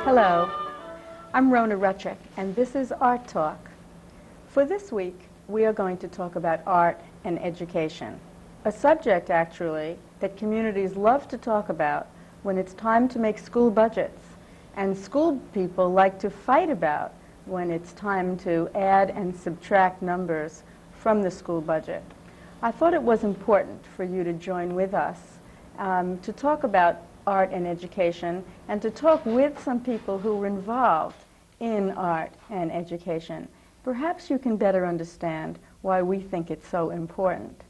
Hello, I'm Rona Rutchik, and this is Art Talk. For this week, we are going to talk about art and education, a subject, actually, that communities love to talk about when it's time to make school budgets, and school people like to fight about when it's time to add and subtract numbers from the school budget. I thought it was important for you to join with us to talk about art and education, and to talk with some people who were involved in art and education. Perhaps you can better understand why we think it's so important.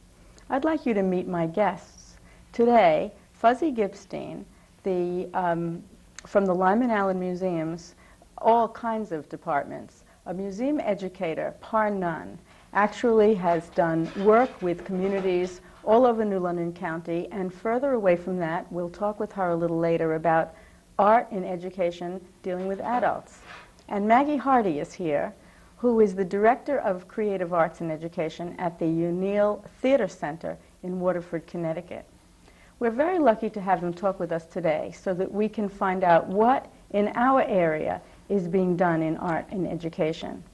I'd like you to meet my guests. Today, Fuzzy Gipstein, from the Lyman Allyn Museum's all kinds of departments, a museum educator par none, actually has done work with communities all over New London County, and further away from that, we'll talk with her a little later about art in education dealing with adults. And Maggie Hardy is here, who is the Director of Creative Arts and Education at the ONeill Theater Center in Waterford, Connecticut. We're very lucky to have them talk with us today so that we can find out what in our area is being done in art and education.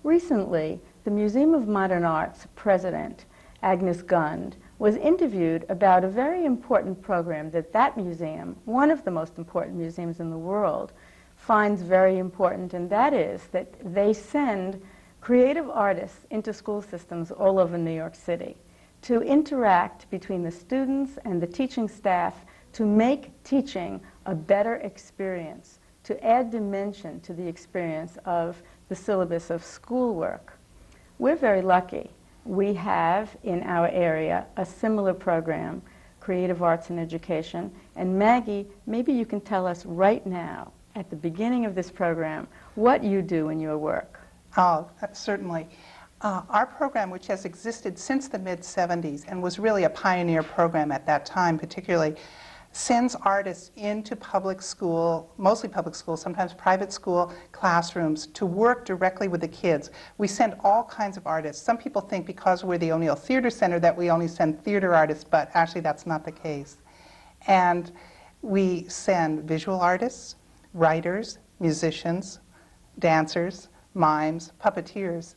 Recently, the Museum of Modern Art's president, Agnes Gund, was interviewed about a very important program that that museum, one of the most important museums in the world, finds very important, and that is that they send creative artists into school systems all over New York City to interact between the students and the teaching staff to make teaching a better experience, to add dimension to the experience of the syllabus of schoolwork. We're very lucky. We have in our area a similar program, Creative Arts and Education. And Maggie, maybe you can tell us right now, at the beginning of this program, what you do in your work. Oh, certainly. Our program, which has existed since the mid-'70s and was really a pioneer program at that time particularly, sends artists into public school, mostly public school, sometimes private school classrooms to work directly with the kids. We send all kinds of artists. Some people think because we're the ONeill Theater Center that we only send theater artists, but actually that's not the case. And we send visual artists, writers, musicians, dancers, mimes, puppeteers,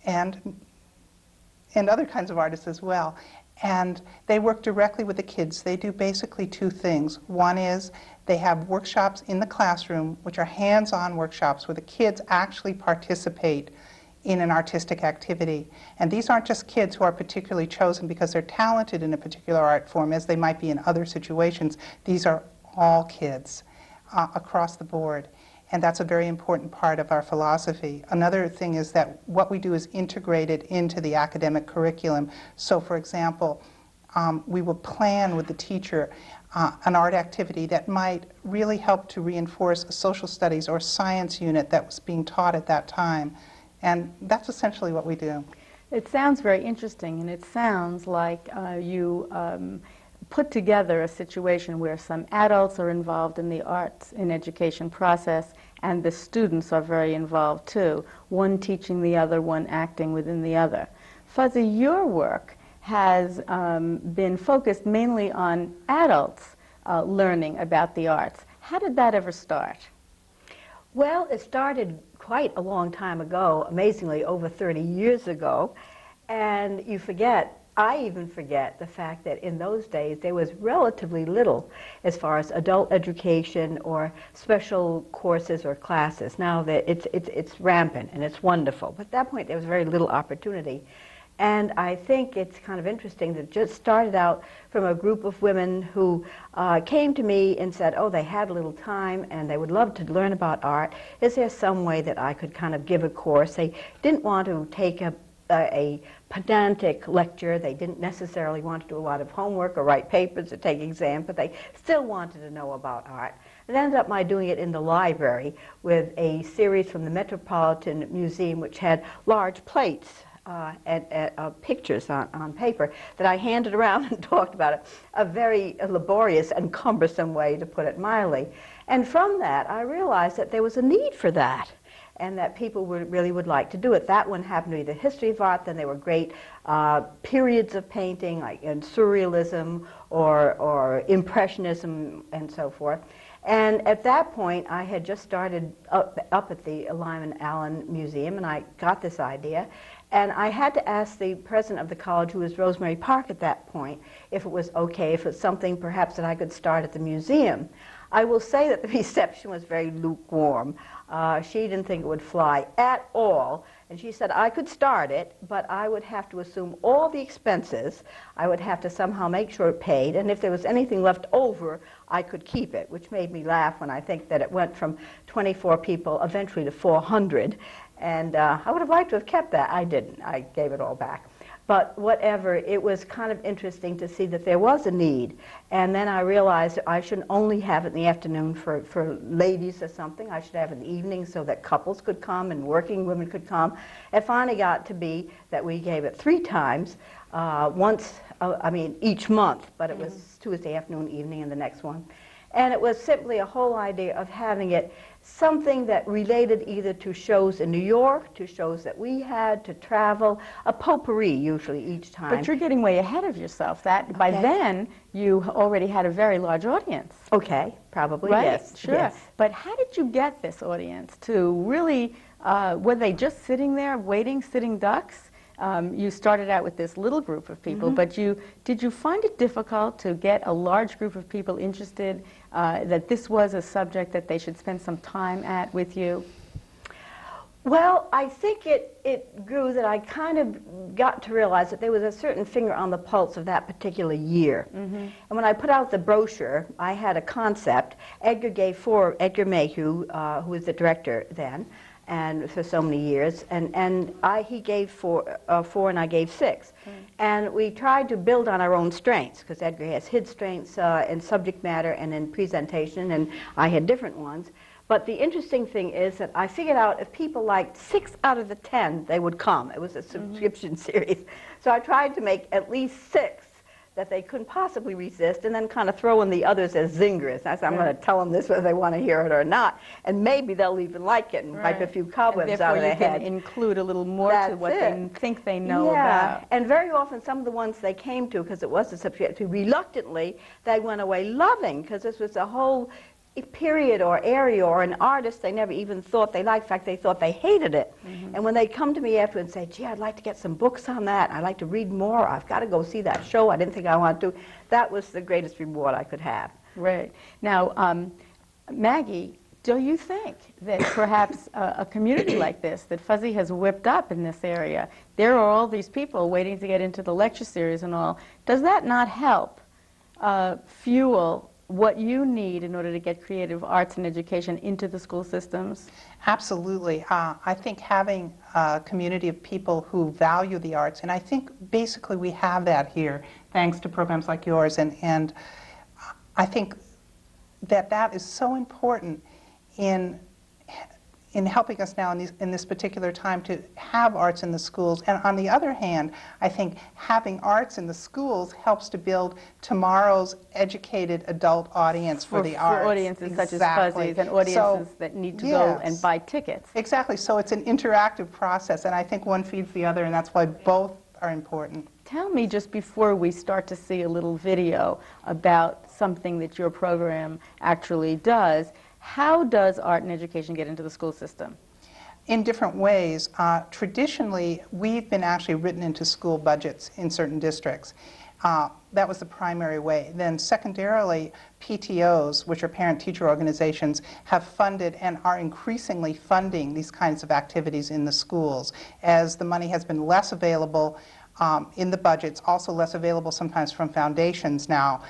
and other kinds of artists as well. And they work directly with the kids. They do basically two things. One is they have workshops in the classroom, which are hands-on workshops where the kids actually participate in an artistic activity. And these aren't just kids who are particularly chosen because they're talented in a particular art form, as they might be in other situations. These are all kids across the board. And that's a very important part of our philosophy. Another thing is that what we do is integrated into the academic curriculum. So, for example, we will plan with the teacher an art activity that might really help to reinforce a social studies or science unit that was being taught at that time. And that's essentially what we do. It sounds very interesting, and it sounds like you put together a situation where some adults are involved in the arts and education process, and the students are very involved too, one teaching the other, one acting within the other. Fuzzy, your work has been focused mainly on adults learning about the arts. How did that ever start? Well, it started quite a long time ago, amazingly over 30 years ago, and you forget, I even forget the fact that in those days there was relatively little as far as adult education or special courses or classes. Now that it's rampant and it's wonderful, but at that point there was very little opportunity. And I think it's kind of interesting that it just started out from a group of women who came to me and said, oh, they had a little time and they would love to learn about art. Is there some way that I could kind of give a course? They didn't want to take a pedantic lecture. They didn't necessarily want to do a lot of homework or write papers or take exams, but they still wanted to know about art. It ended up my doing it in the library with a series from the Metropolitan Museum, which had large plates pictures on paper that I handed around and talked about it. A very laborious and cumbersome way, to put it mildly. And from that, I realized that there was a need for that, and that people really would like to do it. That one happened to be the history of art. Then there were great periods of painting, like in surrealism or impressionism and so forth. And at that point, I had just started up at the Lyman Allyn Museum, and I got this idea. And I had to ask the president of the college, who was Rosemary Park at that point, if it was okay, if it's something perhaps that I could start at the museum. I will say that the reception was very lukewarm. She didn't think it would fly at all. And she said I could start it, but I would have to assume all the expenses. I would have to somehow make sure it paid. And if there was anything left over, I could keep it, which made me laugh when I think that it went from 24 people eventually to 400. And I would have liked to have kept that. I didn't. I gave it all back. But whatever, it was kind of interesting to see that there was a need. And then I realized I shouldn't only have it in the afternoon for ladies or something. I should have it in the evening so that couples could come and working women could come. It finally got to be that we gave it 3 times, each month, but it was Tuesday afternoon, evening, and the next one. And it was simply a whole idea of having it something that related either to shows in New York, to shows that we had, to travel, a potpourri usually each time. But you're getting way ahead of yourself. That by then, you already had a very large audience. Okay, probably, right? Yes. Sure. Yes. But how did you get this audience to really, were they just sitting there waiting, sitting ducks? You started out with this little group of people, but did you find it difficult to get a large group of people interested that this was a subject that they should spend some time at with you? Well, I think it grew that I kind of got to realize that there was a certain finger on the pulse of that particular year. And when I put out the brochure, I had a concept. Edgar Mayhew, who was the director then, and for so many years, and he gave 4 and I gave 6. And we tried to build on our own strengths, because Edgar has his strengths in subject matter and in presentation, and I had different ones. But the interesting thing is that I figured out if people liked 6 out of the 10, they would come. It was a subscription series. So I tried to make at least 6 that they couldn't possibly resist, and then kind of throw in the others as zingers. I said, I'm going to tell them this whether they want to hear it or not, and maybe they'll even like it and wipe a few cobwebs out of their head. And therefore you can include a little more to what they think they know about. And very often some of the ones they came to, because it was a subject to, reluctantly, they went away loving, because this was a whole period or area or an artist they never even thought they liked. In fact, they thought they hated it. And when they come to me after and say, gee, I'd like to get some books on that, I'd like to read more, I've got to go see that show, I didn't think I wanted to, that was the greatest reward I could have. Right. Now, Maggie, do you think that perhaps a community like this that Fuzzy has whipped up in this area, there are all these people waiting to get into the lecture series and all, does that not help fuel what you need in order to get creative arts and education into the school systems? Absolutely. I think having a community of people who value the arts, and I think basically we have that here, thanks to programs like yours, and I think that that is so important in helping us now in this particular time to have arts in the schools. And on the other hand, I think having arts in the schools helps to build tomorrow's educated adult audience for the arts. For audiences such as Fuzzies and audiences that need to go and buy tickets. Exactly. So it's an interactive process, and I think one feeds the other, and that's why both are important. Tell me, just before we start to see a little video about something that your program actually does, how does art and education get into the school system? In different ways. Traditionally, we've been actually written into school budgets in certain districts. That was the primary way. Then secondarily, PTOs, which are parent-teacher organizations, have funded and are increasingly funding these kinds of activities in the schools. As the money has been less available in the budgets, also less available sometimes from foundations now,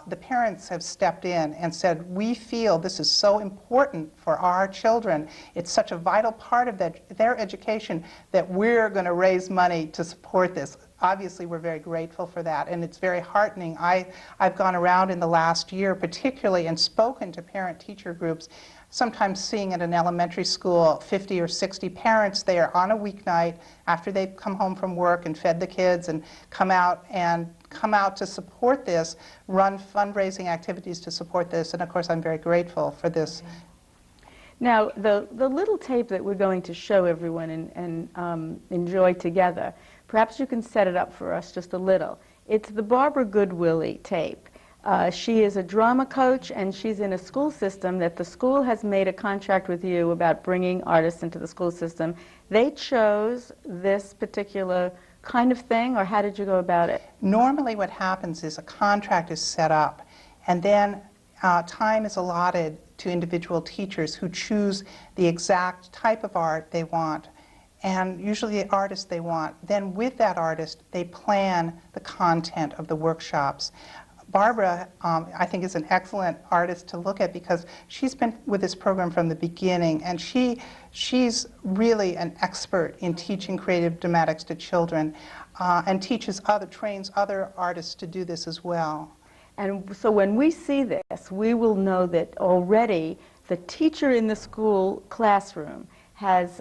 the parents have stepped in and said, we feel this is so important for our children, it's such a vital part of their education that we're going to raise money to support this. Obviously, we're very grateful for that, and it's very heartening. I've gone around in the last year particularly and spoken to parent-teacher groups, sometimes seeing at an elementary school 50 or 60 parents there on a weeknight after they've come home from work and fed the kids and come out to support this, run fundraising activities to support this, and of course I'm very grateful for this. Now, the little tape that we're going to show everyone and enjoy together, perhaps you can set it up for us just a little. It's the Barbara Goodwillie tape. She is a drama coach, and she's in a school system that the school has made a contract with you about bringing artists into the school system. They chose this particular kind of thing, or how did you go about it? Normally what happens is a contract is set up, and then time is allotted to individual teachers who choose the exact type of art they want, and usually the artist they want. Then with that artist, they plan the content of the workshops. Barbara, I think, is an excellent artist to look at because she's been with this program from the beginning, and she's really an expert in teaching creative dramatics to children, and trains other artists to do this as well. And so when we see this, we will know that already the teacher in the school classroom has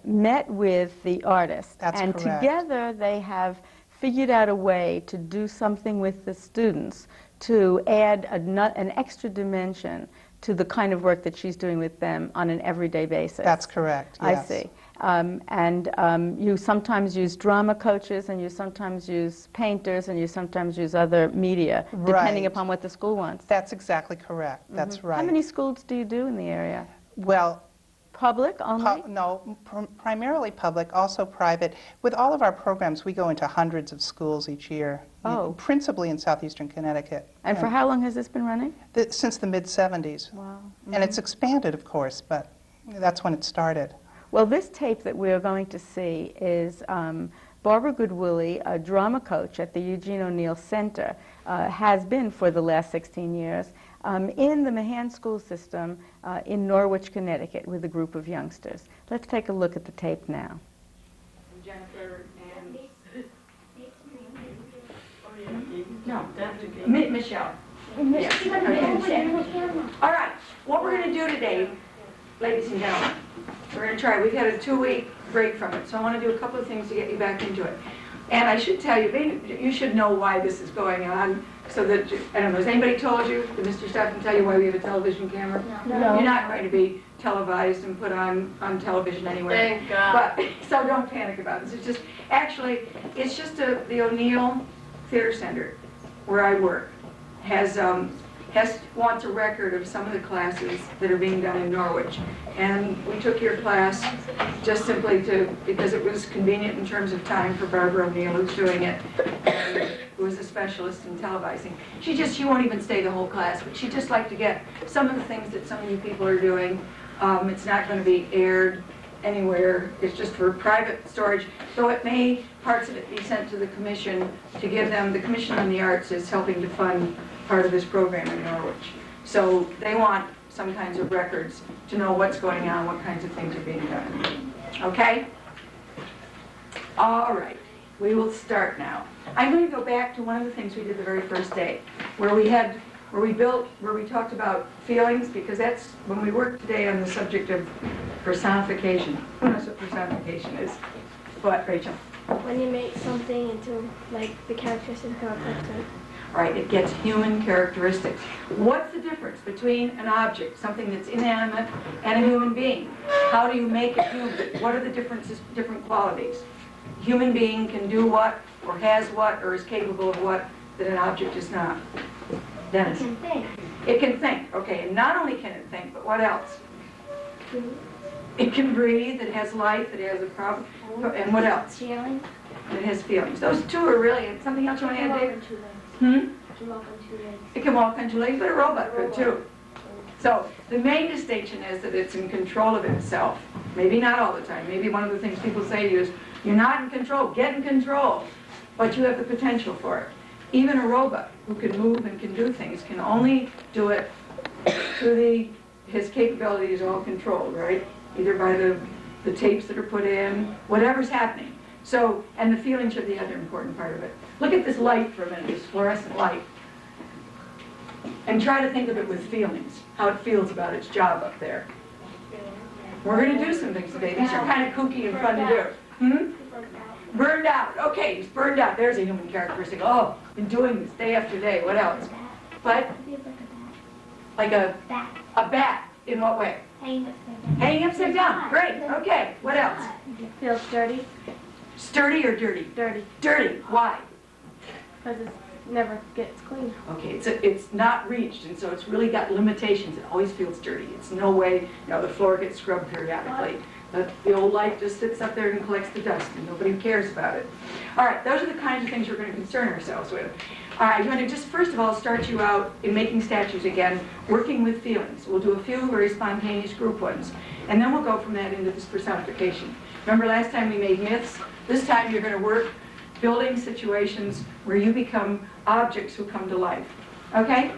met with the artist. That's and correct. Together they have figured out a way to do something with the students to add an extra dimension to the kind of work that she's doing with them on an everyday basis. That's correct, yes. I see. You sometimes use drama coaches, and you sometimes use painters, and you sometimes use other media, depending upon what the school wants. That's exactly correct. That's right. How many schools do you do in the area? Well, Public only? No, primarily public, also private. With all of our programs, we go into hundreds of schools each year, principally in southeastern Connecticut. And for how long has this been running? Since the mid-'70s. Wow. And it's expanded, of course, but that's when it started. Well, this tape that we're going to see is Barbara Goodwillie, a drama coach at the Eugene O'Neill Center, has been for the last 16 years, in the Mahan school system in Norwich, Connecticut, with a group of youngsters. Let's take a look at the tape now. Jennifer and no, Michelle. Yeah. All right, what we're going to do today, ladies and gentlemen, we're going to try. We've had a 2-week break from it, so I want to do a couple of things to get you back into it. And I should tell you, you should know why this is going on, so that, I don't know, has anybody told you, did Mr. Stephan tell you why we have a television camera? No. You're not going to be televised and put on television anywhere. Thank God. But, so don't panic about this. It's just, actually, it's just the ONeill Theater Center, where I work, wants a record of some of the classes that are being done in Norwich. And we took your class just simply because it was convenient in terms of time for Barbara O'Neill, who's doing it, and who is a specialist in televising. She won't even stay the whole class, but she'd just like to get some of the things that some of you people are doing. It's not going to be aired anywhere. It's just for private storage, though it may, parts of it, be sent to the commission to give them. The Commission on the Arts is helping to fund part of this program in Norwich. So they want some kinds of records to know what's going on, what kinds of things are being done. Okay? All right, we will start now. I'm going to go back to one of the things we did the very first day, where we talked about feelings, because that's when we worked today on the subject of personification. Who knows what personification is? What, Rachel? When you make something into, like, the characteristic of a person. Right, it gets human characteristics. What's the difference between an object, something that's inanimate, and a human being? How do you make it human? What are the different qualities? Human being can do what or has what, or is capable of what that an object is not? Dennis? It can think. It can think, okay, and not only can it think, but what else? Breathe. It can breathe, it has life, it has a problem, and what else? Feeling. It has feelings. Those two are really, something else you want to add, Dave? It can walk on 2 legs. It can walk on 2 legs, but a robot could too. So the main distinction is that it's in control of itself. Maybe not all the time. Maybe one of the things people say to you is, you're not in control, get in control. But you have the potential for it. Even a robot who can move and can do things can only do it through his capabilities are all controlled, right? Either by the tapes that are put in, whatever's happening. So, and the feelings are the other important part of it. Look at this light for a minute, this fluorescent light. And try to think of it with feelings, how it feels about its job up there. We're going to do some things today. These are kind of kooky and fun to do. Burned out. Okay, he's burned out. There's a human characteristic. Oh, been doing this day after day. What else? What? Like a Bat. a bat. In what way? Hanging upside down. Hanging upside down. Great. Okay. What else? Feels dirty. Sturdy or dirty? Dirty. Dirty. Why? Because it never gets clean. Okay, it's not reached, and so it's really got limitations. It always feels dirty. It's no way, the floor gets scrubbed periodically. But the old light just sits up there and collects the dust, and nobody cares about it. All right, those are the kinds of things we're going to concern ourselves with. All right, I'm going to just first of all start you out in making statues again, working with feelings. We'll do a few very spontaneous group ones, and then we'll go from that into this personification. Remember last time we made myths? This time you're going to work building situations where you become objects who come to life. Okay?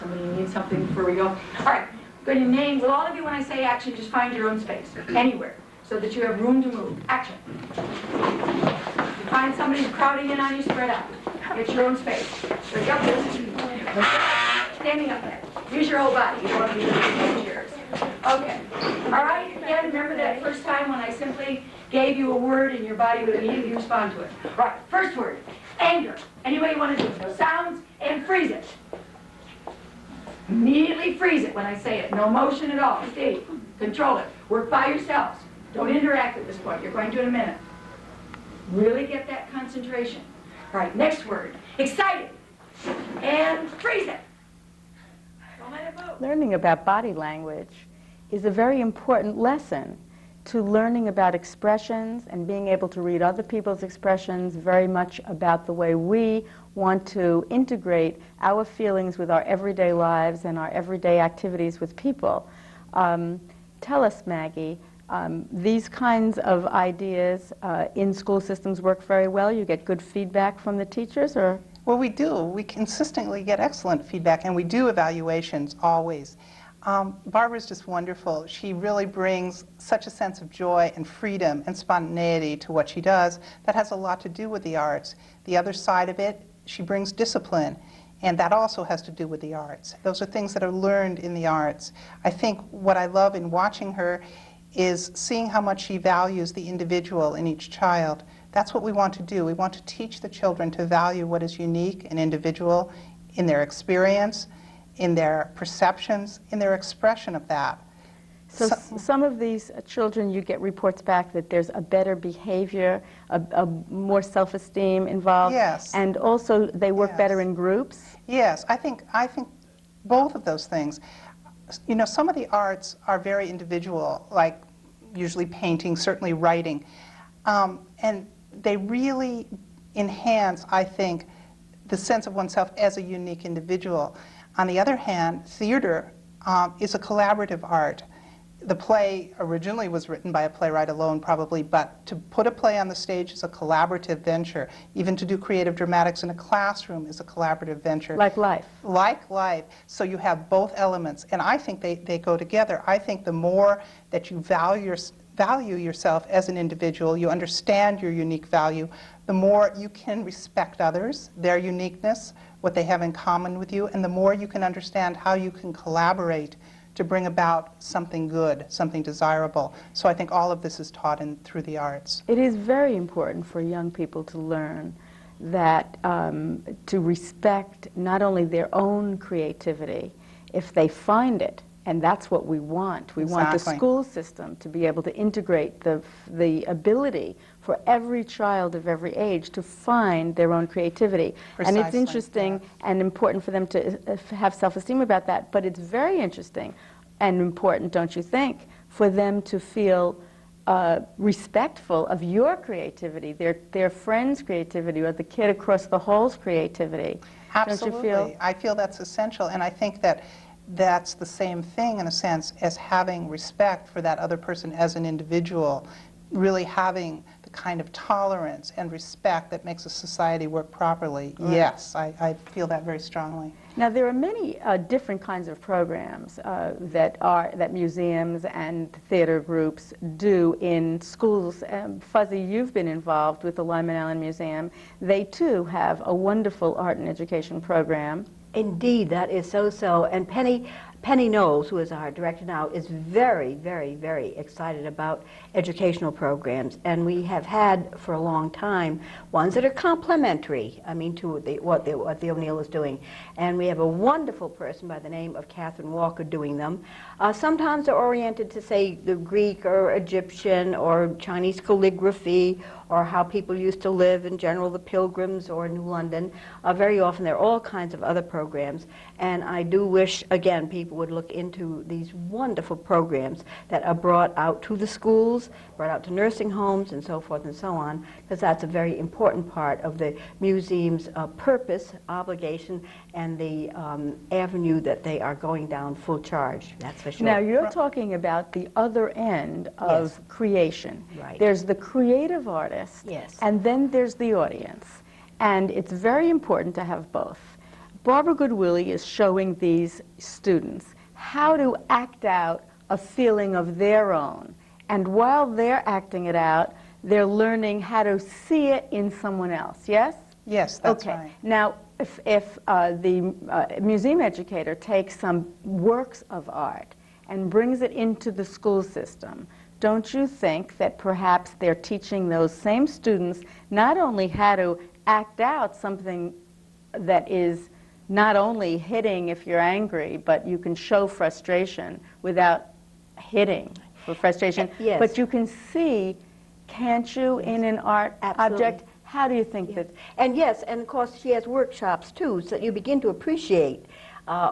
Somebody needs something before we go? All right. Going to name, will all of you, when I say action, just find your own space, anywhere, so that you have room to move. Action. You find somebody who's crowding in on you, spread out. Get your own space. There you go. Standing up there. Use your whole body. You don't want to be in chairs. Okay. All right. Again, remember that first time when I simply gave you a word and your body would immediately respond to it. All right. First word. Anger. Any way you want to do it. No sounds and freeze it. Immediately freeze it when I say it. No motion at all. Stay. Control it. Work by yourselves. Don't interact at this point. You're going to in a minute. Really get that concentration. All right, next word. Excited. And freeze it. Don't let it move. Learning about body language is a very important lesson to learning about expressions and being able to read other people's expressions, very much about the way we want to integrate our feelings with our everyday lives and our everyday activities with people. Tell us, Maggie, these kinds of ideas in school systems work very well? You get good feedback from the teachers, or? Well, we do. We consistently get excellent feedback, and we do evaluations always. Barbara's just wonderful. She really brings such a sense of joy and freedom and spontaneity to what she does that has a lot to do with the arts. The other side of it, she brings discipline, and that also has to do with the arts. Those are things that are learned in the arts. I think what I love in watching her is seeing how much she values the individual in each child. That's what we want to do. We want to teach the children to value what is unique and individual in their experience, in their perceptions, in their expression of that. So some of these children, you get reports back that there's a better behavior, a more self-esteem involved. Yes. And also they work Yes. better in groups. Yes, I think both of those things. Some of the arts are very individual, like usually painting, certainly writing. And they really enhance, I think, the sense of oneself as a unique individual. On the other hand, theater is a collaborative art. The play originally was written by a playwright alone, probably, but to put a play on the stage is a collaborative venture. Even to do creative dramatics in a classroom is a collaborative venture. Like life. Like life. So you have both elements, and I think they go together. I think the more that you value yourself as an individual, you understand your unique value, the more you can respect others, their uniqueness, what they have in common with you, and the more you can understand how you can collaborate to bring about something good, something desirable. So I think all of this is taught through the arts. It is very important for young people to learn that to respect not only their own creativity, if they find it, and that's what we want. We want the Exactly. school system to be able to integrate the ability for every child of every age to find their own creativity. And it's Precisely, interesting yeah. and important for them to have self-esteem about that, but it's very interesting and important, don't you think, for them to feel respectful of your creativity, their friend's creativity, or the kid across the hall's creativity. Absolutely. Don't you feel? I feel that's essential, and I think that that's the same thing, in a sense, as having respect for that other person as an individual, really having the kind of tolerance and respect that makes a society work properly. Right. Yes, I feel that very strongly. Now, there are many different kinds of programs that museums and theater groups do in schools. Fuzzy, you've been involved with the Lyman Allyn Museum. They, too, have a wonderful art and education program. Indeed, that is so. And Penny Knowles, who is our director now, is very, very, very excited about educational programs. And we have had for a long time ones that are complementary, I mean, to what the ONeill is doing. And we have a wonderful person by the name of Catherine Walker doing them. Sometimes they're oriented to, say, the Greek or Egyptian or Chinese calligraphy, or how people used to live in general, the Pilgrims or New London. Very often there are all kinds of other programs, and I do wish, again, people would look into these wonderful programs that are brought out to the schools, brought out to nursing homes, and so forth and so on, because that's a very important part of the museum's purpose, obligation, and the avenue that they are going down full charge, that's for sure. Now, you're talking about the other end of Yes. creation. Right. There's the creative artist, Yes. and then there's the audience. And it's very important to have both. Barbara Goodwillie is showing these students how to act out a feeling of their own. And while they're acting it out, they're learning how to see it in someone else, yes? Yes, that's Okay. right. Now, if the museum educator takes some works of art and brings it into the school system, don't you think that perhaps they're teaching those same students not only how to act out something that is not only hitting if you're angry, but you can show frustration without hitting for frustration, Yes. but you can see, can't you, in an art Absolutely. object? How do you think that? And yes, and of course she has workshops too, so you begin to appreciate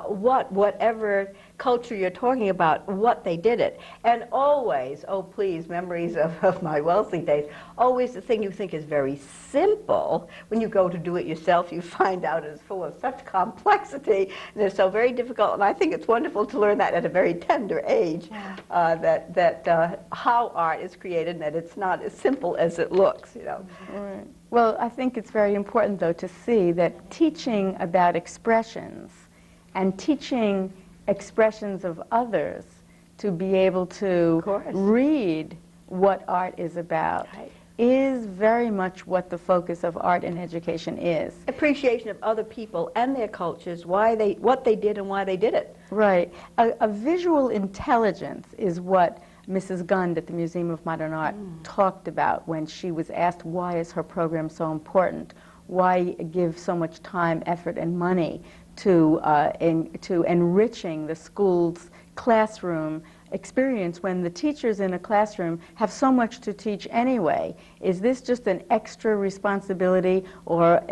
whatever culture you're talking about, what they did it. And always, oh please, memories of my Wellesley days, always the thing you think is very simple, when you go to do it yourself, you find out it's full of such complexity, and it's so very difficult, and I think it's wonderful to learn that at a very tender age, that how art is created, and that it's not as simple as it looks, you know. Right. Well, I think it's very important, though, to see that teaching about expressions and teaching expressions of others to be able to read what art is about is very much what the focus of art and education is. Appreciation of other people and their cultures, what they did and why they did it. Right. A visual intelligence is what Mrs. Gund at the Museum of Modern Art talked about when she was asked why is her program so important, why give so much time, effort, and money to enriching the school's classroom experience when the teachers in a classroom have so much to teach anyway. Is this just an extra responsibility, or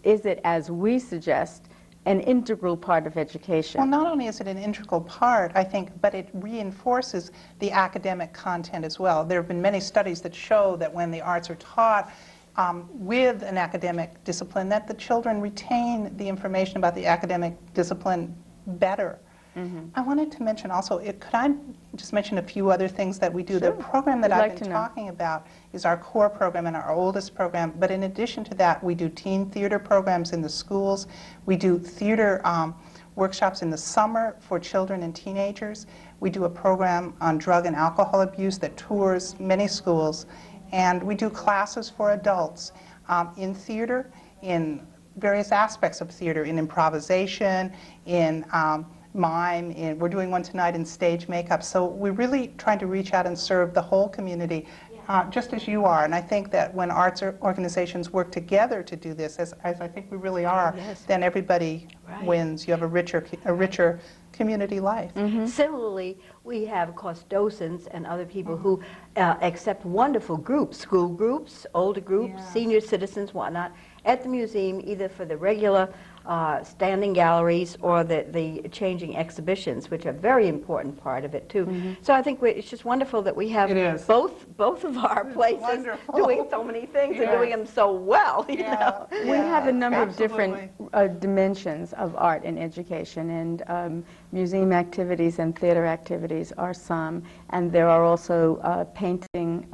is it, as we suggest, an integral part of education? Well, not only is it an integral part, I think, but it reinforces the academic content as well. There have been many studies that show that when the arts are taught with an academic discipline, that the children retain the information about the academic discipline better. I wanted to mention also, could I just mention a few other things that we do? Sure. The program that We'd I've like been to know. talking about is our core program and our oldest program, but in addition to that, we do teen theater programs in the schools. We do theater workshops in the summer for children and teenagers. We do a program on drug and alcohol abuse that tours many schools. And we do classes for adults in theater, in various aspects of theater, in improvisation, in mime, we're doing one tonight in stage makeup. So we're really trying to reach out and serve the whole community, just as you are, and I think that when arts organizations work together to do this, as I think we really are, Yes. then everybody Right. wins. You have a richer community life. Similarly, we have, of course, docents and other people who accept wonderful groups, school groups, older groups, Yes. senior citizens, whatnot, at the museum, either for the regular standing galleries or the changing exhibitions, which are a very important part of it, too. So I think it's just wonderful that we have It is. both of our places wonderful. doing so many things and Yes. doing them so well, you Yeah. know. We have a number of Absolutely. different dimensions of art in education, and museum activities and theater activities are some, and there are also painting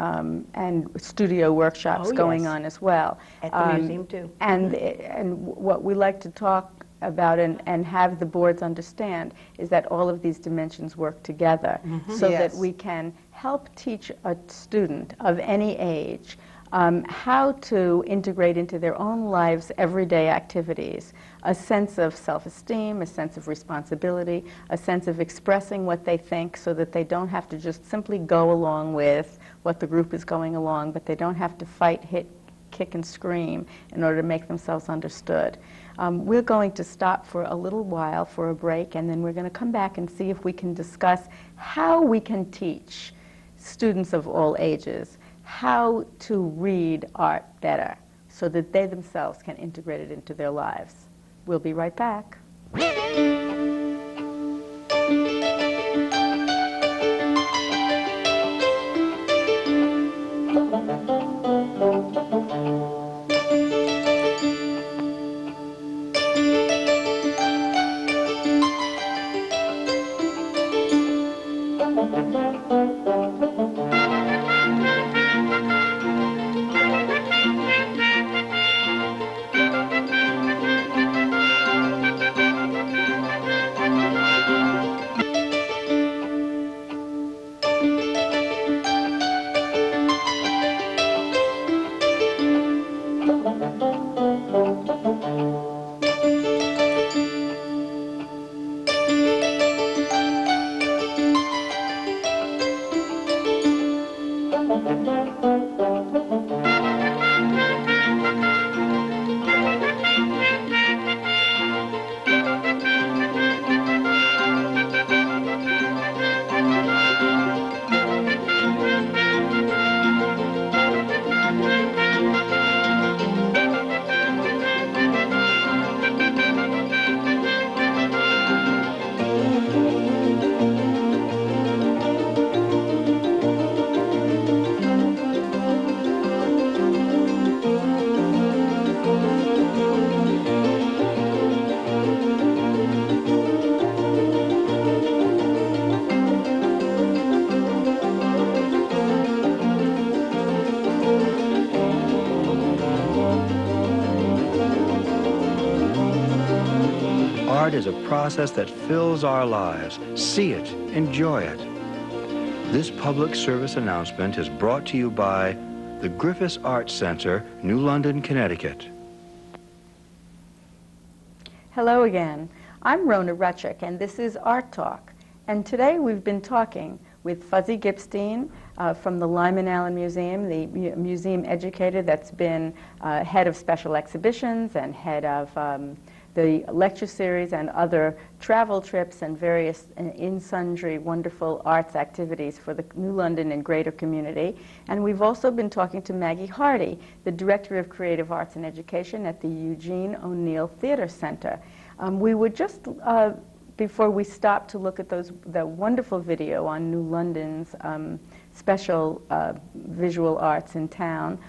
and studio workshops Oh, going yes. on as well. At the museum, too. And what we like to talk about and have the boards understand is that all of these dimensions work together so Yes. that we can help teach a student of any age how to integrate into their own lives everyday activities a sense of self-esteem, a sense of responsibility, a sense of expressing what they think so that they don't have to just simply go along with what the group is going along, but they don't have to fight, hit, kick and scream in order to make themselves understood. We're going to stop for a little while for a break, and then we're going to come back and see if we can discuss how we can teach students of all ages how to read art better so that they themselves can integrate it into their lives. We'll be right back. Art is a process that fills our lives. See it, enjoy it. This public service announcement is brought to you by the Griffis Art Center, New London, Connecticut. Hello again. I'm Rona Rutchik, and this is Art Talk. And today we've been talking with Fuzzy Gipstein from the Lyman Allyn Museum, the museum educator that's been head of special exhibitions and head of the lecture series and other travel trips and various in sundry wonderful arts activities for the New London and greater community. And we've also been talking to Maggie Hardy, the Director of Creative Arts and Education at the Eugene O'Neill Theater Center. We would just, before we stop to look at the wonderful video on New London's special visual arts in town,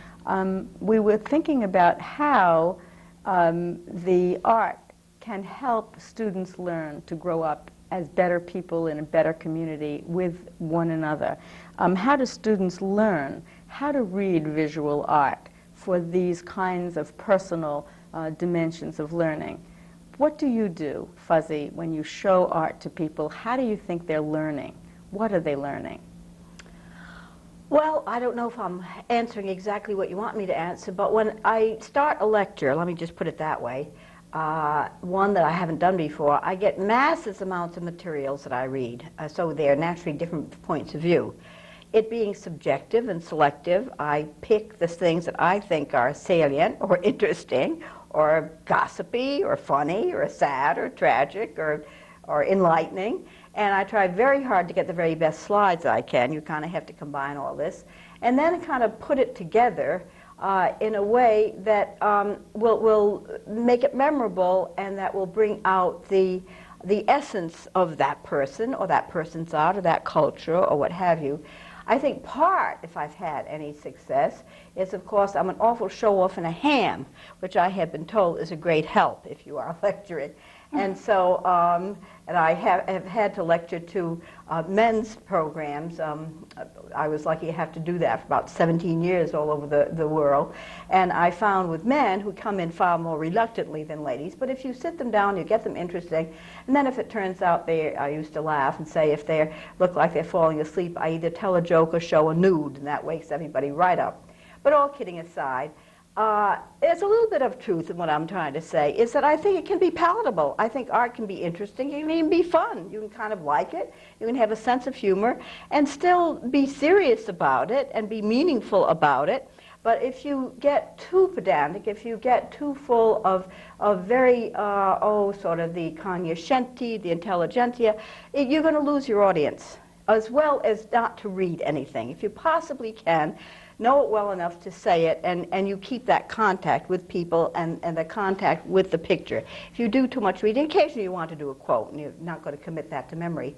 we were thinking about how the art can help students learn to grow up as better people in a better community with one another. How do students learn how to read visual art for these kinds of personal dimensions of learning? What do you do, Fuzzy, when you show art to people? How do you think they're learning? What are they learning? Well, I don't know if I'm answering exactly what you want me to answer, but when I start a lecture, let me just put it that way, one that I haven't done before, I get massive amounts of materials that I read, so they're naturally different points of view. it being subjective and selective, I pick the things that I think are salient or interesting or gossipy or funny or sad or tragic or enlightening. And I try very hard to get the very best slides I can. You kind of have to combine all this. And then kind of put it together in a way that will make it memorable and that will bring out the essence of that person or that person's art or that culture or what have you. I think part, if I've had any success, is, of course, I'm an awful show-off and a ham, which I have been told is a great help if you are lecturing. And so, and I have had to lecture to men's programs. I was lucky to have to do that for about 17 years all over the world. And I found with men who come in far more reluctantly than ladies, but if you sit them down, you get them interesting, and then if it turns out I used to laugh and say if they look like they're falling asleep, I either tell a joke or show a nude, and that wakes everybody right up. But all kidding aside, there's a little bit of truth in what I'm trying to say, is that I think it can be palatable. I think art can be interesting. It can even be fun. You can kind of like it. You can have a sense of humor and still be serious about it and be meaningful about it. But if you get too pedantic, if you get too full of very, sort of the cognoscenti, the intelligentsia, you're going to lose your audience, as well as not to read anything. If you possibly can, know it well enough to say it, and you keep that contact with people and the contact with the picture. If you do too much reading, occasionally you want to do a quote, and you're not going to commit that to memory.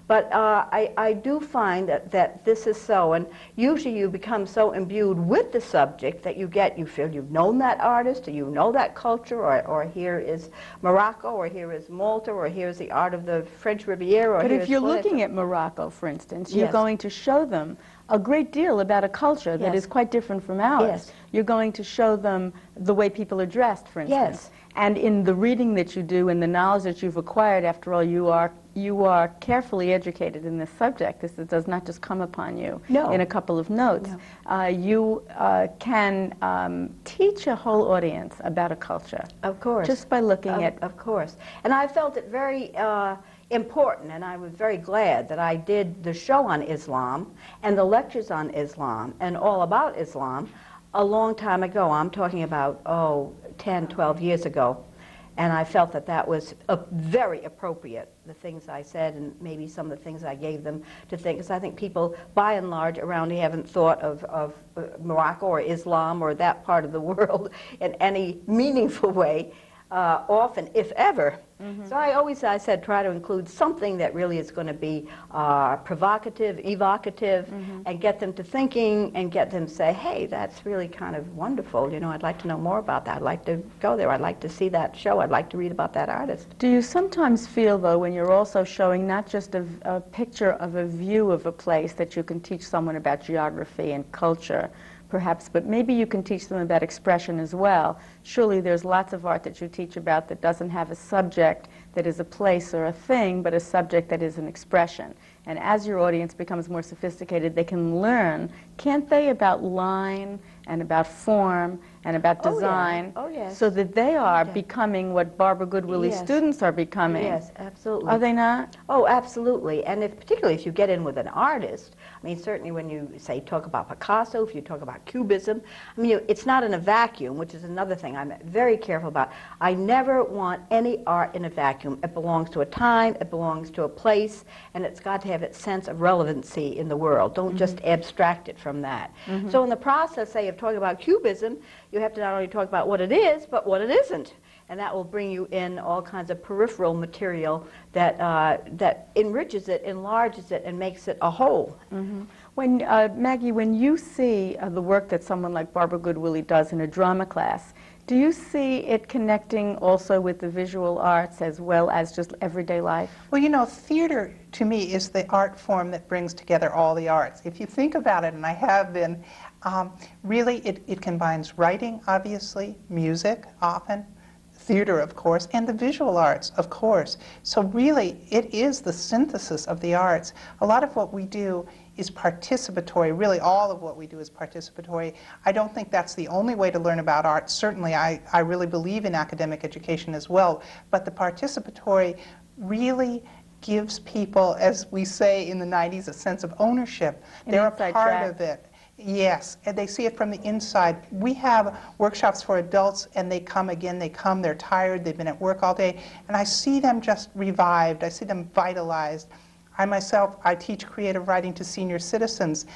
But I do find that this is so, and usually you become so imbued with the subject that you feel you've known that artist, or you know that culture, or here is Morocco, or here is Malta, or here's the art of the French Riviera. Or but if you're looking at Morocco, for instance, you're Yes. going to show them a great deal about a culture that Yes. is quite different from ours. Yes. You're going to show them the way people are dressed, for instance. Yes. And in the reading that you do and the knowledge that you've acquired, after all, you are carefully educated in this subject. This does not just come upon you No. in a couple of notes. No. You can teach a whole audience about a culture. Of course. Just by looking at... Of course. And I felt it very important, and I was very glad that I did the show on Islam and the lectures on Islam and all about Islam a long time ago. I'm talking about, 10, 12 years ago. And I felt that that was very appropriate, the things I said and maybe some of the things I gave them to think. Because I think people, by and large, around here haven't thought of Morocco or Islam or that part of the world in any meaningful way, often, if ever. Mm-hmm. So I said, try to include something that really is going to be provocative, evocative, mm-hmm. and get them to thinking and get them to say, hey, that's really kind of wonderful. You know, I'd like to know more about that. I'd like to go there. I'd like to see that show. I'd like to read about that artist. Do you sometimes feel, though, when you're also showing not just a picture of a view of a place, that you can teach someone about geography and culture, perhaps, but maybe you can teach them about expression as well? Surely there's lots of art that you teach about that doesn't have a subject that is a place or a thing, but a subject that is an expression. And as your audience becomes more sophisticated, they can learn, can't they, about line and about form and about design, so that they are becoming what Barbara Goodwillie's students are becoming. Yes, absolutely. Are they not? Oh, absolutely. And particularly if you get in with an artist, I mean, certainly when you, say, talk about Picasso, if you talk about Cubism, I mean, it's not in a vacuum, which is another thing I'm very careful about. I never want any art in a vacuum. It belongs to a time, it belongs to a place, and it's got to have its sense of relevancy in the world. Don't just abstract it from that. So in the process, say, of talking about Cubism, you have to not only talk about what it is, but what it isn't. And that will bring you in all kinds of peripheral material that, that enriches it, enlarges it, and makes it a whole. When, Maggie, when you see the work that someone like Barbara Goodwillie does in a drama class, do you see it connecting also with the visual arts as well as just everyday life? Well, you know, theater to me is the art form that brings together all the arts. If you think about it, and I have been, really it combines writing, obviously, music often, theater, of course, and the visual arts, of course. So really, it is the synthesis of the arts. A lot of what we do is participatory. Really, all of what we do is participatory. I don't think that's the only way to learn about art. Certainly, I really believe in academic education as well. But the participatory really gives people, as we say in the 90s, a sense of ownership. An They're a inside part track. of it. Yes, and they see it from the inside. We have workshops for adults, and they come again, they're tired, they've been at work all day, and I see them just revived, I see them vitalized. I myself, I teach creative writing to senior citizens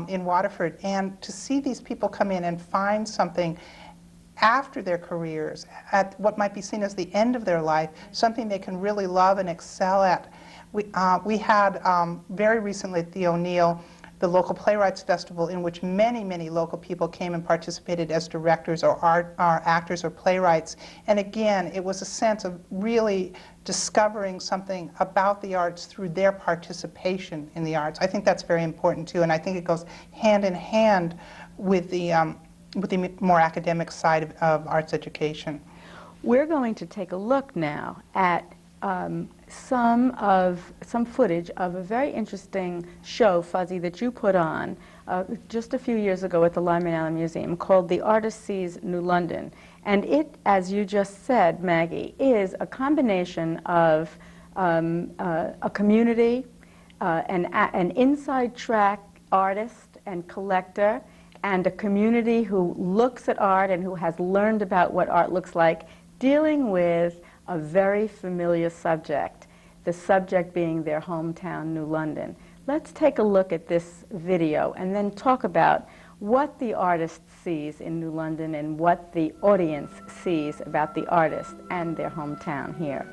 in Waterford, and to see these people come in and find something after their careers, at what might be seen as the end of their life, something they can really love and excel at. We had very recently at the ONeill, the local playwrights festival, in which many, many local people came and participated as directors or actors or playwrights. And again, it was a sense of really discovering something about the arts through their participation in the arts. I think that's very important too, and I think it goes hand in hand with the more academic side of arts education. We're going to take a look now at some footage of a very interesting show, Fuzzy, that you put on just a few years ago at the Lyman Allyn Museum called The Artist Sees New London. And it, as you just said, Maggie, is a combination of a community, an inside track artist and collector, and a community who looks at art and who has learned about what art looks like, dealing with a very familiar subject, the subject being their hometown, New London. Let's take a look at this video and then talk about what the artist sees in New London and what the audience sees about the artist and their hometown here.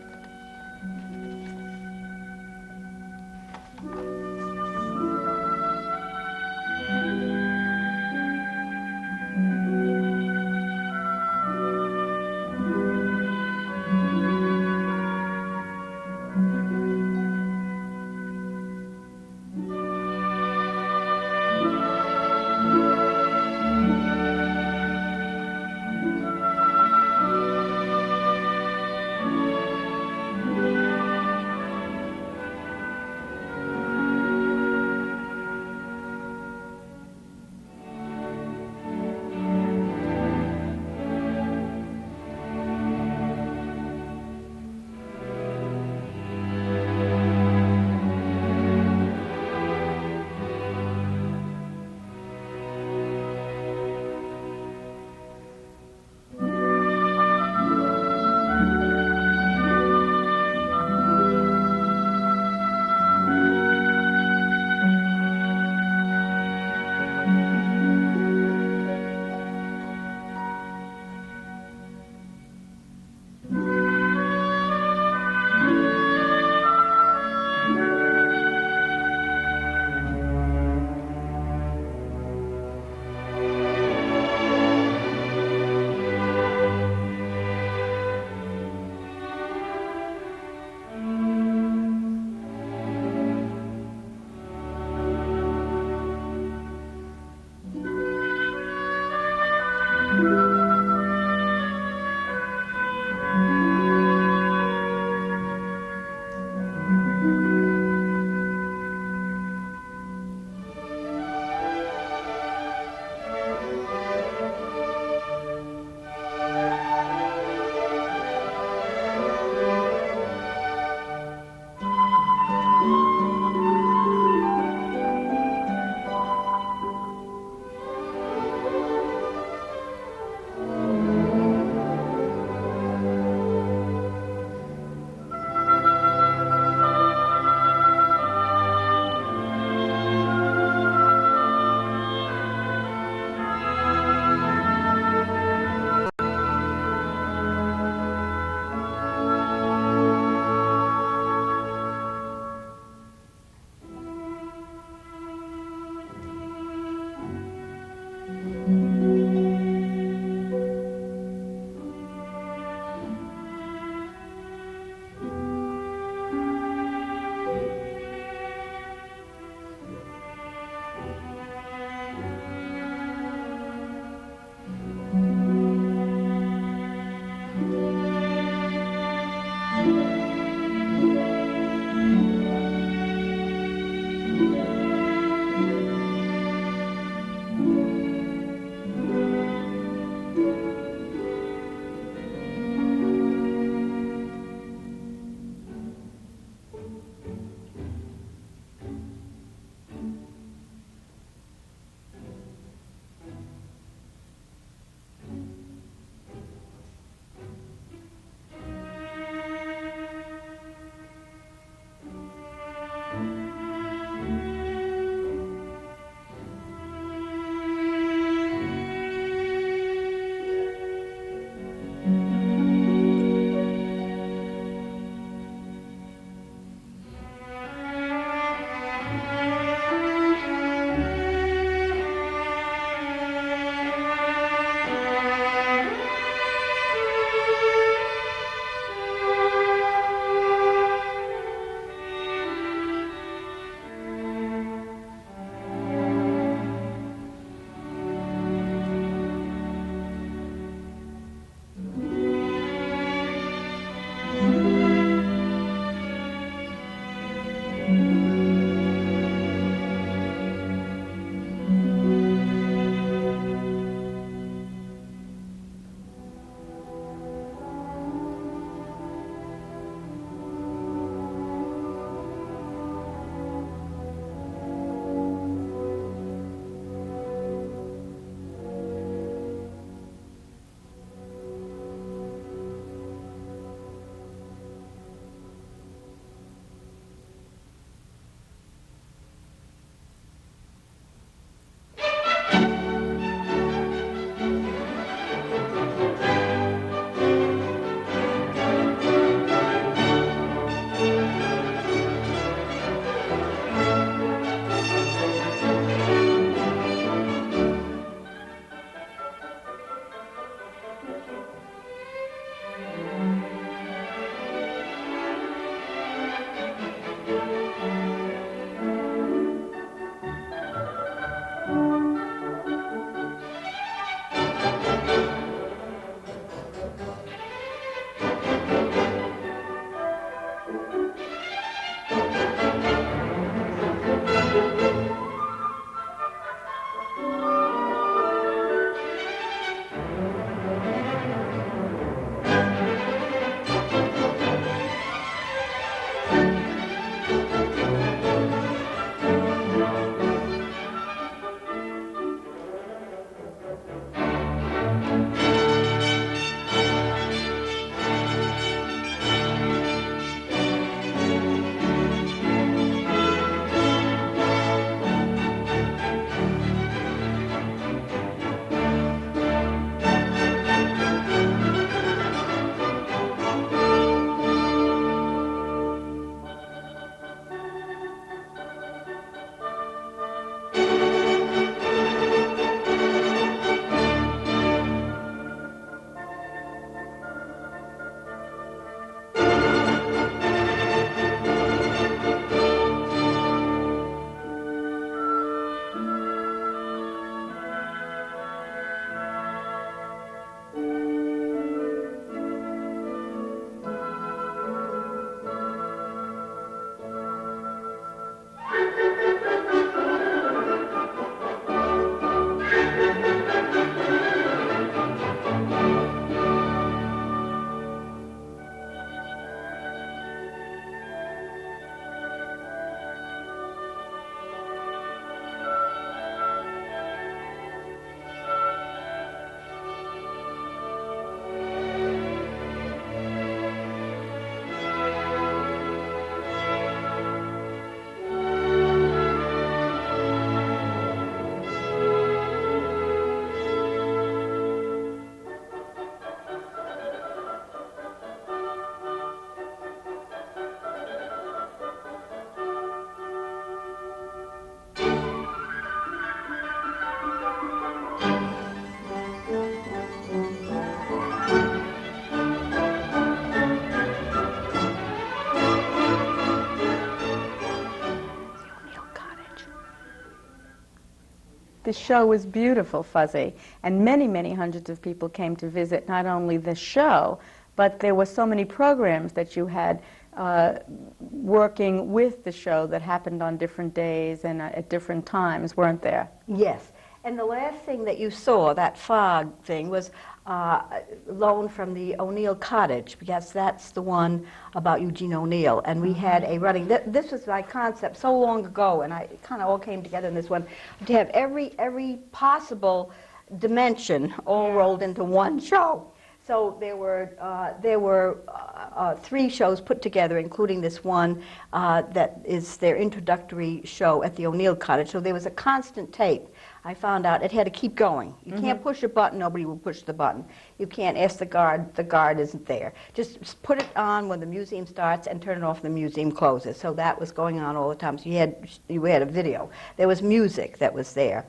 The show was beautiful, Fuzzy, and many, many hundreds of people came to visit not only the show, but there were so many programs that you had working with the show that happened on different days and at different times, weren't there? Yes. And the last thing that you saw, that fog thing, was loaned from the ONeill Cottage, because that's the one about Eugene O'Neill. And we had a running, this was my concept so long ago, and it kind of all came together in this one, to have every possible dimension all rolled into one show. So there were 3 shows put together, including this one that is their introductory show at the ONeill Cottage. So there was a constant tape. I found out it had to keep going. You can't push a button, nobody will push the button. You can't ask the guard isn't there. Just put it on when the museum starts and turn it off when the museum closes. So that was going on all the time. So you had a video. There was music that was there.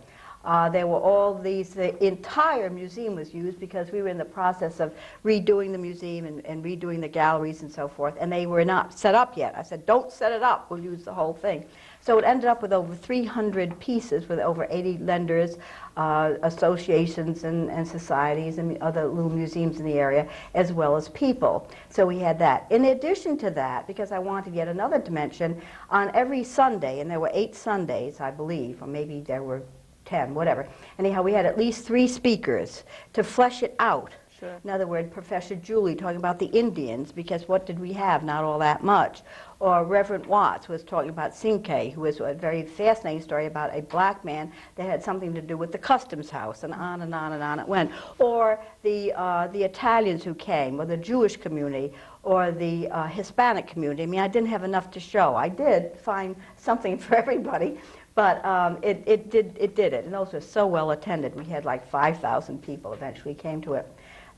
There were all these, the entire museum was used because we were in the process of redoing the museum and redoing the galleries and so forth, and they were not set up yet. I said, don't set it up, we'll use the whole thing. So it ended up with over 300 pieces with over 80 lenders, associations and societies and other little museums in the area, as well as people. So we had that. In addition to that, because I wanted yet another dimension, on every Sunday, and there were 8 Sundays, I believe, or maybe there were 10, whatever. Anyhow, we had at least 3 speakers to flesh it out. Sure. In other words, Professor Julie talking about the Indians, because what did we have? Not all that much. Or Reverend Watts was talking about Cinque, who was a very fascinating story about a black man that had something to do with the customs house, and on and on and on it went. Or the Italians who came, or the Jewish community, or the Hispanic community. I mean, I didn't have enough to show. I did find something for everybody. But it did it, and those were so well attended. We had like 5,000 people eventually came to it.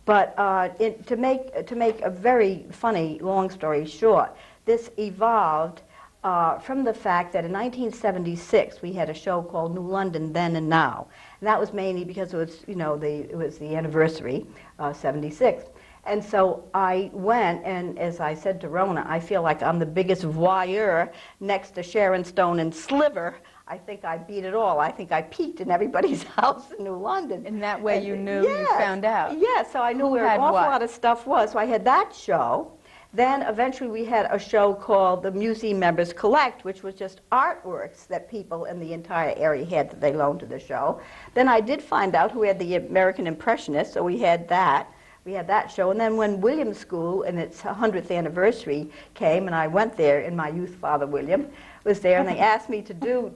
But to make a very funny long story short, this evolved from the fact that in 1976 we had a show called New London Then and Now, and that was mainly because it was, you know, it was the anniversary, 76. And so I went, and as I said to Rona, I feel like I'm the biggest voyeur next to Sharon Stone and Sliver. I think I beat it all. I think I peeked in everybody's house in New London. And that way you knew, yes, you found out. Yes, so I knew where an awful lot of stuff was. So I had that show. Then eventually we had a show called The Museum Members Collect, which was just artworks that people in the entire area had that they loaned to the show. Then I did find out who had the American Impressionists, so we had that. We had that show, and then when William School and its 100th anniversary came, and I went there, and my youth father, William, was there, and they asked me to do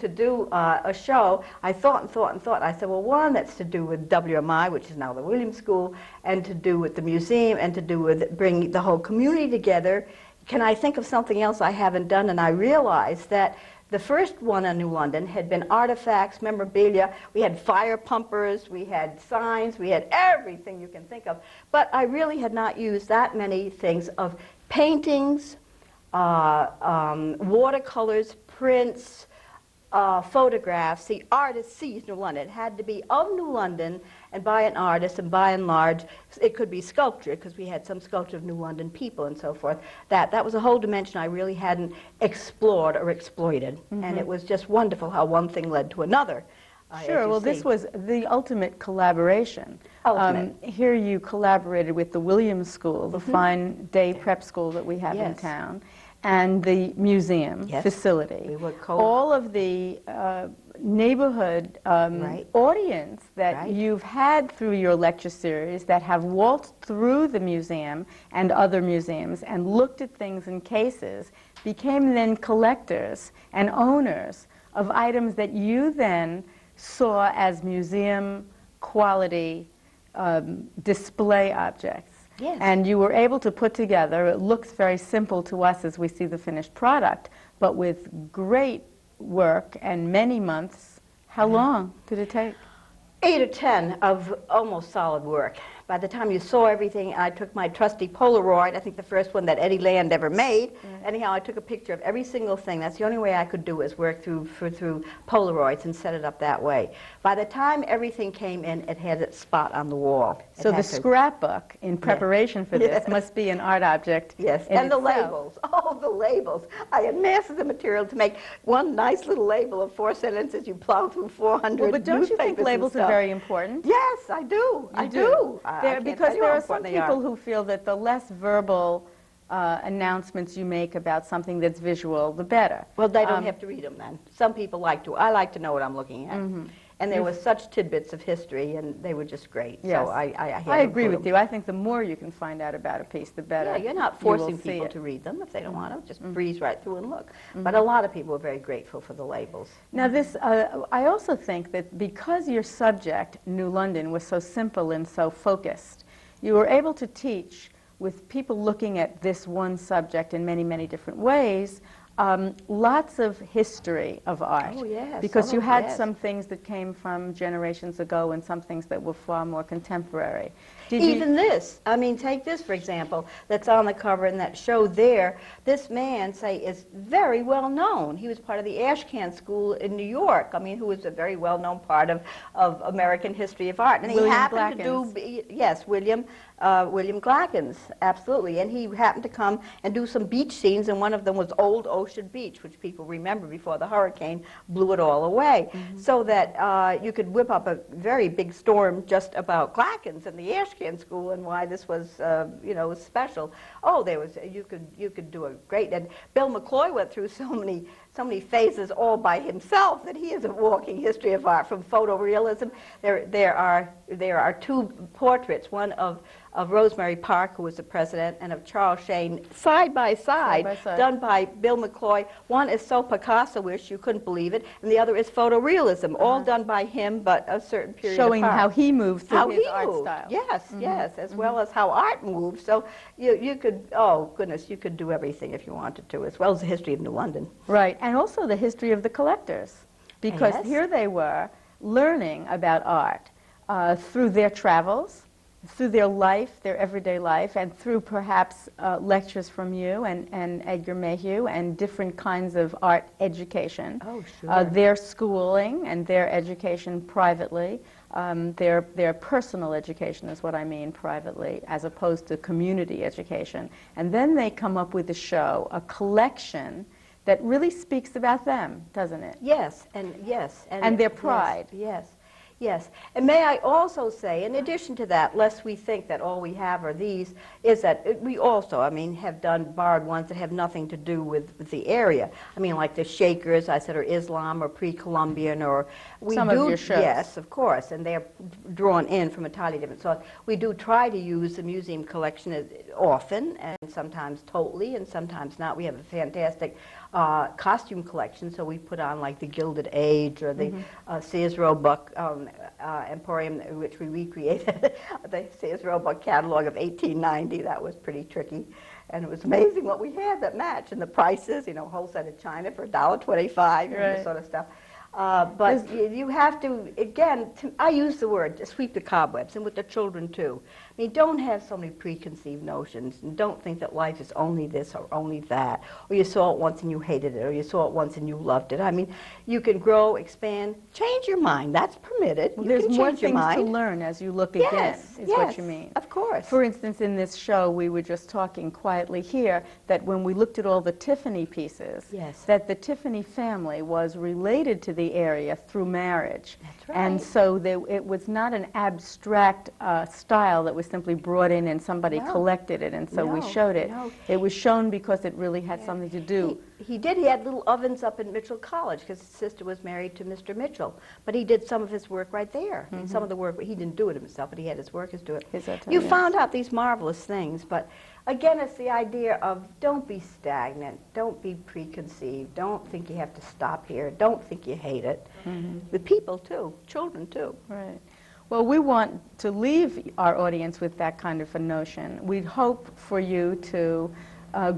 a show. I thought and thought and thought. I said, well, one that's to do with WMI, which is now the William School, and to do with the museum, and to do with bring the whole community together. Can I think of something else I haven't done? And I realized that the first one in New London had been artifacts, memorabilia. We had fire pumpers, we had signs, we had everything you can think of. But I really had not used that many things of paintings, watercolors, prints, photographs. The artist sees New London. It had to be of New London and by an artist, and by and large, it could be sculpture, because we had some sculpture of New London people and so forth. That was a whole dimension I really hadn't explored or exploited. Mm-hmm. And it was just wonderful how one thing led to another. Sure, well, this was the ultimate collaboration. Here you collaborated with the Williams School, the fine day prep school that we have in town, and the museum facility. We were all of the neighborhood audience that you've had through your lecture series that have waltzed through the museum and other museums and looked at things in cases became then collectors and owners of items that you then saw as museum quality display objects. Yes. And you were able to put together, it looks very simple to us as we see the finished product, but with great work and many months. How long did it take? 8 or 10 of almost solid work. By the time you saw everything, I took my trusty Polaroid, I think the first one that Eddie Land ever made. Anyhow, I took a picture of every single thing. That's the only way I could do is work through Polaroids and set it up that way. By the time everything came in, it had its spot on the wall. So the scrapbook in preparation for this must be an art object. Yes, and the labels. Oh, the labels. I had masses of material to make one nice little label of 4 sentences. You plow through 400 Well, but don't you think labels are very important? Yes, I do. I do. Because there are some people who feel that the less verbal announcements you make about something that's visual, the better. Well, they don't have to read them then. Some people like to. I like to know what I'm looking at. And there were such tidbits of history, and they were just great. Yes. So I agree with you. I think the more you can find out about a piece, the better. Yeah, you're not forcing people to read them if they don't want to. Just breeze right through and look. But a lot of people are very grateful for the labels. Now this, I also think that because your subject, New London, was so simple and so focused, you were able to teach with people looking at this one subject in many, many different ways, Lots of history of art. Oh, yes. Because you Oh, had yes. some things that came from generations ago and some things that were far more contemporary. Did you- Even this, I mean, take this, for example, that's on the cover in that show there. This man, say, is very well known. He was part of the Ashcan School in New York, I mean, who was a very well-known part of American history of art. And William he happened Glackens. to do, yes, William Glackens, absolutely. And he happened to come and do some beach scenes, and one of them was Old Ocean Beach, which people remember before the hurricane blew it all away. So that you could whip up a very big storm just about Glackens and the Ashcan School and why this was, you know, special. Oh, there was, you could do a great, and Bill McCloy went through so many phases all by himself that he is a walking history of art, from photorealism. There are two portraits, one of Rosemary Park, who was the president, and of Charles Shane, side by side, done by Bill McCloy. One is so Picasso-ish, you couldn't believe it, and the other is photorealism, all done by him, but a certain period showing apart. how he moved through How his he art moved. style. Yes, yes, as well as how art moves. So you could, oh goodness, you could do everything if you wanted to, as well as the history of New London. Right, and also the history of the collectors, because Yes. here they were learning about art through their travels, through their life, their everyday life, and through perhaps lectures from you and Edgar Mayhew and different kinds of art education. Oh, sure. Their schooling and their education privately, their personal education is what I mean, privately, as opposed to community education. And then they come up with a show, a collection that really speaks about them, doesn't it? Yes, and yes. And their pride. Yes, yes. And may I also say, in addition to that, lest we think that all we have are these, is that we also, I mean, have done borrowed ones that have nothing to do with the area. I mean, like the Shakers, I said, or Islam, or pre-Columbian, or we Some do, of your shows. Yes, of course, and they're drawn in from entirely different sources. We do try to use the museum collection often, and sometimes totally, and sometimes not. We have a fantastic costume collection, so we put on like the Gilded Age or the Sears Roebuck Emporium, which we recreated the Sears Roebuck catalog of 1890. That was pretty tricky, and it was amazing what we had that matched, and the prices, you know, whole set of china for $1.25, and this sort of stuff. But you have to, again, I use the word, to sweep the cobwebs, and with the children too. I mean, don't have so many preconceived notions, and don't think that life is only this or only that, or you saw it once and you hated it, or you saw it once and you loved it. I mean, you can grow, expand, change your mind. That's permitted. You There's can more change your things to mind. learn as you look again, is what you mean. Of course. For instance, in this show, we were just talking quietly here that when we looked at all the Tiffany pieces, that the Tiffany family was related to the area through marriage. That's right. And so it was not an abstract style that was simply brought in and somebody collected it, and so we showed it. It was shown because it really had something to do. He did. He had little ovens up in Mitchell College because his sister was married to Mr. Mitchell. But he did some of his work right there. And some of the work, he didn't do it himself, but he had his workers do it. You found out these marvelous things, but again, it's the idea of don't be stagnant, don't be preconceived, don't think you have to stop here, don't think you hate it. With people too, children too. Right. Well, we want to leave our audience with that kind of a notion. We'd hope for you to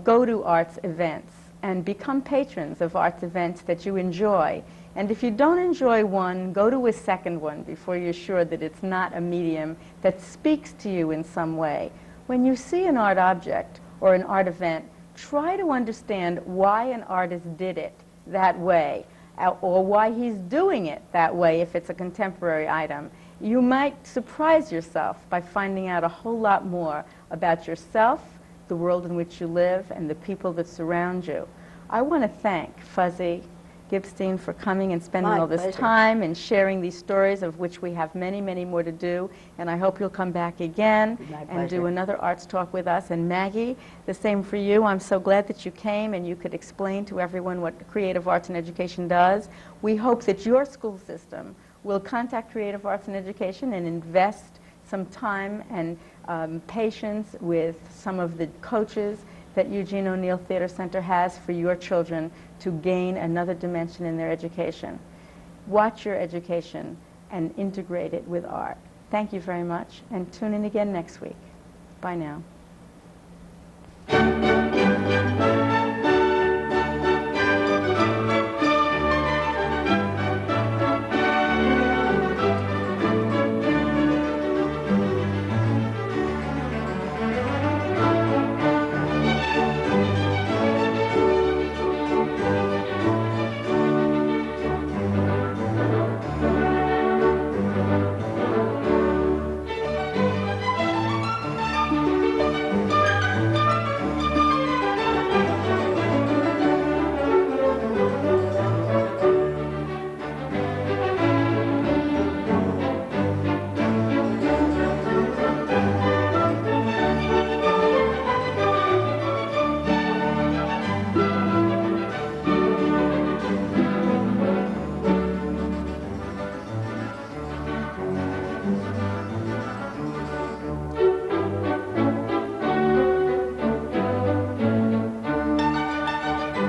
go to arts events and become patrons of arts events that you enjoy. And if you don't enjoy one, go to a second one before you're sure that it's not a medium that speaks to you in some way. When you see an art object or an art event, try to understand why an artist did it that way, or why he's doing it that way if it's a contemporary item. You might surprise yourself by finding out a whole lot more about yourself, the world in which you live, and the people that surround you. I want to thank Fuzzy Gipstein for coming and spending all this time and sharing these stories, of which we have many, many more to do. And I hope you'll come back again and do another arts talk with us. And Maggie, the same for you. I'm so glad that you came and you could explain to everyone what Creative Arts and Education does. We hope that your school system will contact Creative Arts and Education and invest some time and patience with some of the coaches that Eugene O'Neill Theater Center has for your children to gain another dimension in their education. Watch your education and integrate it with art. Thank you very much, and tune in again next week. Bye now.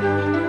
you.